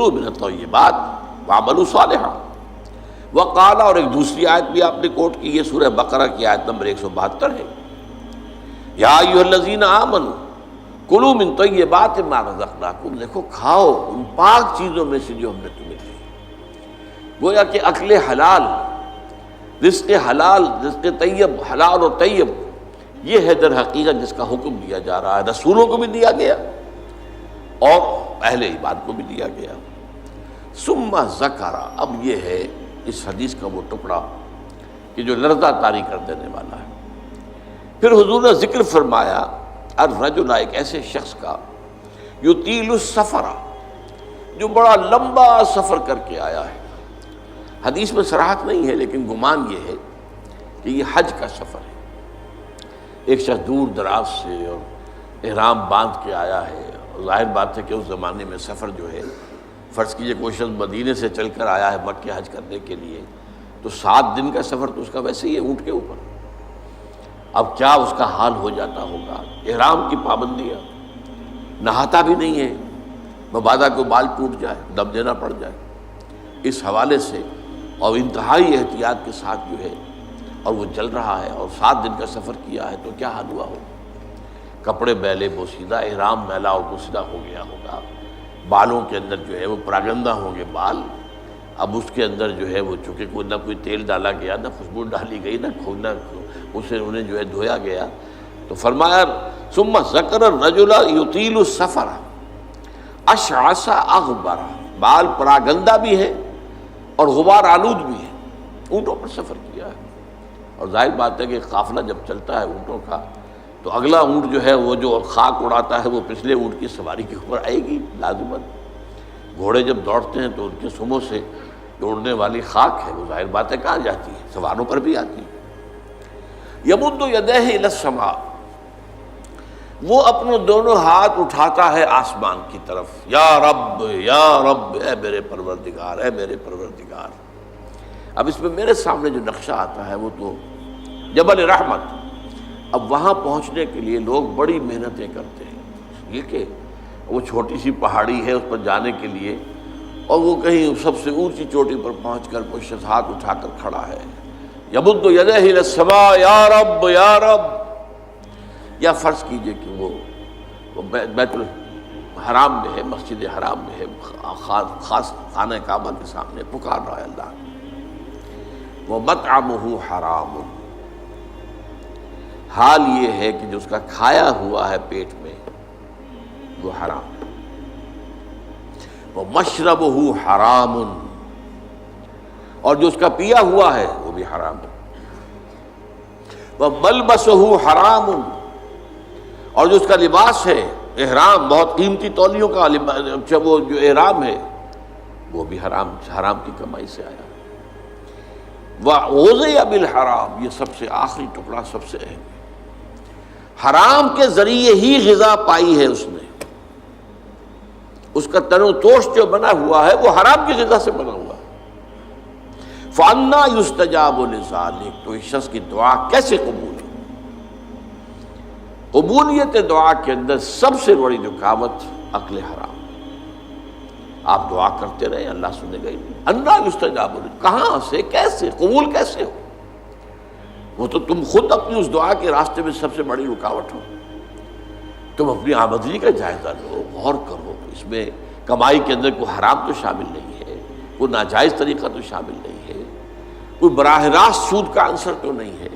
کلوا من الطیبات واعملوا صالحا۔ وقال، اور ایک دوسری آیت بھی آپ نے کوٹ کی، یہ سورہ بقرہ کی آیت نمبر 172 ہے، یا ایھا الذین آمنوا کلوا من طیبات ما رزقناکم، دیکھو کھاؤ ان پاک چیزوں میں سے جو ہم نے تمہیں دی۔ گویا کہ اکل حلال، رزق حلال، رزق طیب، حلال اور طیب، یہ ہے در حقیقت جس کا حکم دیا جا رہا ہے، رسولوں کو بھی دیا گیا اور اہل ایمان کو بھی دیا گیا۔ ثم ذکر، اب یہ ہے اس حدیث کا وہ ٹکڑا کہ جو لرزہ طاری کر دینے والا ہے۔ پھر حضور نے ذکر فرمایا الرجل، ایک ایسے شخص کا یطیل السفر، جو بڑا لمبا سفر کر کے آیا ہے۔ حدیث میں صراحت نہیں ہے لیکن گمان یہ ہے کہ یہ حج کا سفر ہے۔ ایک شخص دور دراز سے اور احرام باندھ کے آیا ہے، ظاہر بات ہے کہ اس زمانے میں سفر جو ہے، فرض کیجئے کوئی شخص مدینے سے چل کر آیا ہے مکہ حج کرنے کے لیے، تو 7 دن کا سفر تو اس کا ویسے ہی ہے اونٹ کے اوپر۔ اب کیا اس کا حال ہو جاتا ہوگا، احرام کی پابندیاں، نہاتا بھی نہیں ہے، مبادا کو بال ٹوٹ جائے، دم دینا پڑ جائے، اس حوالے سے اور انتہائی احتیاط کے ساتھ جو ہے، اور وہ چل رہا ہے اور 7 دن کا سفر کیا ہے، تو کیا حال ہوا ہوگا؟ کپڑے میلے بوسیدہ، احرام میلا اور بوسیدہ ہو گیا ہوگا، بالوں کے اندر جو ہے وہ پراگندہ ہوں گے بال، اب اس کے اندر جو ہے وہ چونکہ کوئی نہ کوئی تیل ڈالا گیا، نہ خوشبو ڈالی گئی، نہ اسے انہیں جو ہے دھویا گیا، تو فرمایا ثم ذکر الرجل یطیل السفر اشعث اغبر، بال پراگندہ بھی ہے اور غبار آلود بھی ہے، اونٹوں پر سفر کیا ہے۔ اور ظاہر بات ہے کہ قافلہ جب چلتا ہے اونٹوں کا تو اگلا اونٹ جو ہے وہ جو خاک اڑاتا ہے وہ پچھلے اونٹ کی سواری کے اوپر آئے گی لازماً۔ گھوڑے جب دوڑتے ہیں تو ان کے سموں سے دوڑنے والی خاک ہے وہ ظاہر بات ہے کہاں جاتی ہے، سواروں پر بھی آتی ہے۔ یمد یدیہ الی السماء، وہ اپنے دونوں ہاتھ اٹھاتا ہے آسمان کی طرف، یا رب یا رب، اے میرے پروردگار اے میرے پروردگار۔ اب اس میں میرے سامنے جو نقشہ آتا ہے وہ تو جبل رحمت، اب وہاں پہنچنے کے لیے لوگ بڑی محنتیں کرتے ہیں، یہ کہ وہ چھوٹی سی پہاڑی ہے اس پر جانے کے لیے، اور وہ کہیں سب سے اونچی چوٹی پر پہنچ کر کوئی شخص ہاتھ اٹھا کر کھڑا ہے، یمد یدیہ الی السماء یا رب یا رب، یا فرض کیجئے کہ وہ بیت الحرام میں ہے، مسجد حرام میں ہے، خاص خانہ کعبہ کے سامنے پکار رہا ہے اللہ، وَمَطْعَمُهُ حَرَامٌ، حال یہ ہے کہ جو اس کا کھایا ہوا ہے پیٹ میں وہ حرام ہے، وَمَشْرَبُهُ حَرَامٌ، اور جو اس کا پیا ہوا ہے وہ بھی حرام ہے، وَمَلْبَسُهُ حَرَامٌ، اور جو اس کا لباس ہے احرام، بہت قیمتی تولیوں کا وہ جو احرام ہے وہ بھی حرام کی کمائی سے آیا۔ وَغُذِیَ بِالْحَرَامِ، یہ سب سے آخری ٹکڑا سب سے اہم ہے، حرام کے ذریعے ہی غذا پائی ہے اس نے، اس کا تن و توش جو بنا ہوا ہے وہ حرام کی غذا سے بنا ہوا ہے۔ فَأَنَّىٰ يُسْتَجَابُ لِذَٰلِکَ، تو اس شخص کی دعا کیسے قبول ہو؟ قبولیت دعا کے اندر سب سے بڑی رکاوٹ اکل حرام، آپ دعا کرتے رہے اللہ سنے گا ہی نہیں۔ انا یستجاب، کہاں سے کیسے قبول کیسے ہو؟ وہ تو تم خود اپنی اس دعا کے راستے میں سب سے بڑی رکاوٹ ہو۔ تم اپنی آمدنی کا جائزہ لو، غور کرو، اس میں کمائی کے اندر کوئی حرام تو شامل نہیں ہے، کوئی ناجائز طریقہ تو شامل نہیں ہے، کوئی براہ راست سود کا عنصر تو نہیں ہے،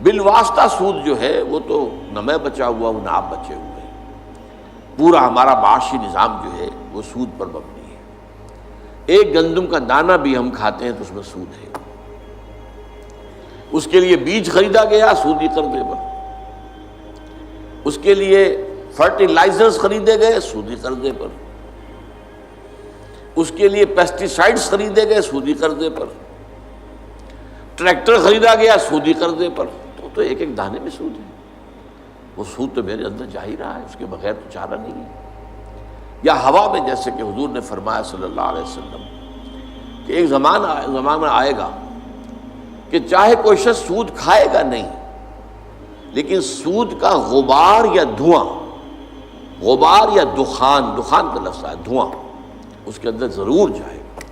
بالواسطہ سود جو ہے وہ تو نہ میں بچا ہوا ہوں نہ آپ بچے ہوئے، پورا ہمارا معاشی نظام جو ہے وہ سود پر مبنی ہے۔ ایک گندم کا دانہ بھی ہم کھاتے ہیں تو اس میں سود ہے، اس کے لیے بیج خریدا گیا سودی قرضے پر، اس کے لیے فرٹیلائزرز خریدے گئے سودی قرضے پر، اس کے لیے پیسٹی سائڈز خریدے گئے سودی قرضے پر، ٹریکٹر خریدا گیا سودی قرضے پر، تو ایک ایک دانے میں سود ہے۔ وہ سود تو میرے اندر جا ہی رہا ہے، اس کے بغیر تو چارہ نہیں ہے۔ یا ہوا میں، جیسے کہ حضور نے فرمایا صلی اللہ علیہ وسلم کہ ایک زمانہ آئے گا کہ چاہے کوئی شخص سود کھائے گا نہیں، لیکن سود کا غبار یا دھواں، غبار یا دخان کا لفظ ہے دھواں، اس کے اندر ضرور جائے گا۔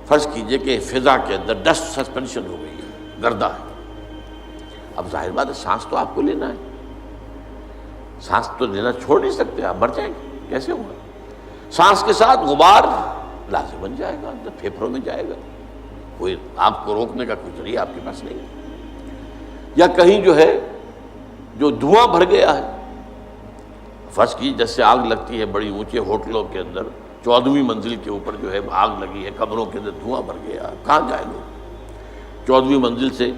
فرض کیجئے کہ فضا کے اندر ڈسٹ سسپینشن ہو گئی ہے، گردہ ہے، اب ظاہر بات ہے سانس تو آپ کو لینا ہے، سانس تو لینا چھوڑ نہیں سکتے، آپ مر جائیں گے، کیسے ہوگا؟ سانس کے ساتھ غبار لازم بن جائے گا، اندر پھیپھڑوں میں جائے گا، کوئی آپ کو روکنے کا کوئی ذریعہ آپ کے پاس نہیں ہے۔ یا کہیں جو ہے جو دھواں بھر گیا ہے، فرض کی جیسے آگ لگتی ہے بڑی اونچے ہوٹلوں کے اندر، 14ویں منزل کے اوپر جو ہے آگ لگی ہے، کمروں کے اندر دھواں بھر گیا، کہاں جائے لوگ؟ 14ویں منزل سے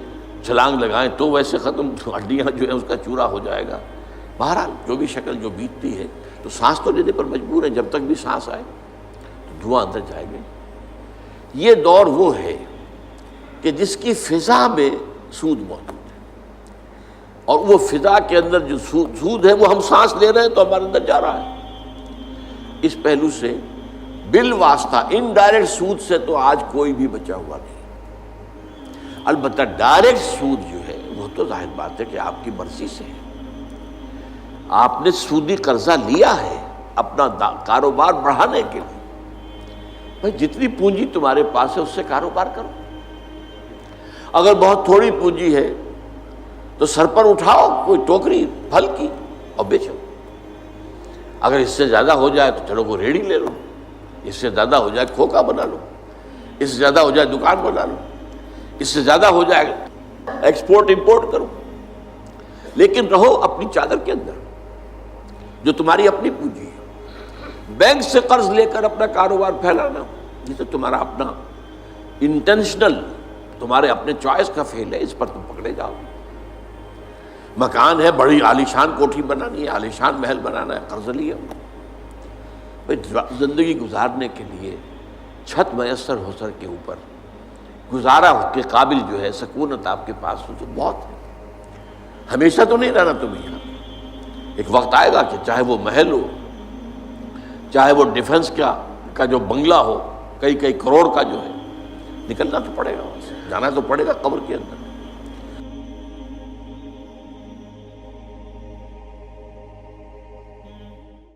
چھلانگ لگائیں تو ویسے ختم، ہڈیاں جو ہے اس کا چورا ہو جائے گا۔ بہرحال جو بھی شکل جو بیتتی ہے، تو سانس تو لینے پر مجبور ہے، جب تک بھی سانس آئے تو دھواں اندر جائے گا۔ یہ دور وہ ہے کہ جس کی فضا میں سود موجود ہے، اور وہ فضا کے اندر جو سود ہے وہ ہم سانس لے رہے ہیں تو ہمارے اندر جا رہا ہے۔ اس پہلو سے بالواسطہ انڈائریکٹ سود سے تو آج کوئی بھی بچا ہوا نہیں۔ البتہ ڈائریکٹ سود جو ہے وہ تو ظاہر بات ہے کہ آپ کی مرضی سے ہے، آپ نے سودی قرضہ لیا ہے اپنا کاروبار بڑھانے کے لیے، بھائی جتنی پونجی تمہارے پاس ہے اس سے کاروبار کرو۔ اگر بہت تھوڑی پونجی ہے تو سر پر اٹھاؤ کوئی ٹوکری پھل کی اور بیچو، اگر اس سے زیادہ ہو جائے تو چلو وہ ریڑھی لے لو، اس سے زیادہ ہو جائے کھوکا بنا لو، اس سے زیادہ ہو جائے دکان بنا لو، اس سے زیادہ ہو جائے ایکسپورٹ امپورٹ کرو، لیکن رہو اپنی چادر کے اندر جو تمہاری اپنی پونجی ہے۔ بینک سے قرض لے کر اپنا کاروبار پھیلانا یہ تو تمہارا اپنا انٹینشنل، تمہارے اپنے چوائس کا فیل ہے، اس پر تم پکڑے جاؤ۔ مکان ہے، بڑی عالیشان کوٹھی بنانی ہے، عالیشان محل بنانا ہے، قرض لیا۔ زندگی گزارنے کے لیے چھت میسر ہو سر کے اوپر گزارا کے قابل جو ہے سکونت آپ کے پاس ہو تو بہت ہے۔ ہمیشہ تو نہیں رہنا تمہیں یہاں، ایک وقت آئے گا کہ چاہے وہ محل ہو، چاہے وہ ڈیفنس کا جو بنگلہ ہو کئی کروڑ کا جو ہے، نکلنا تو پڑے گا، جانا تو پڑے گا قبر کے اندر۔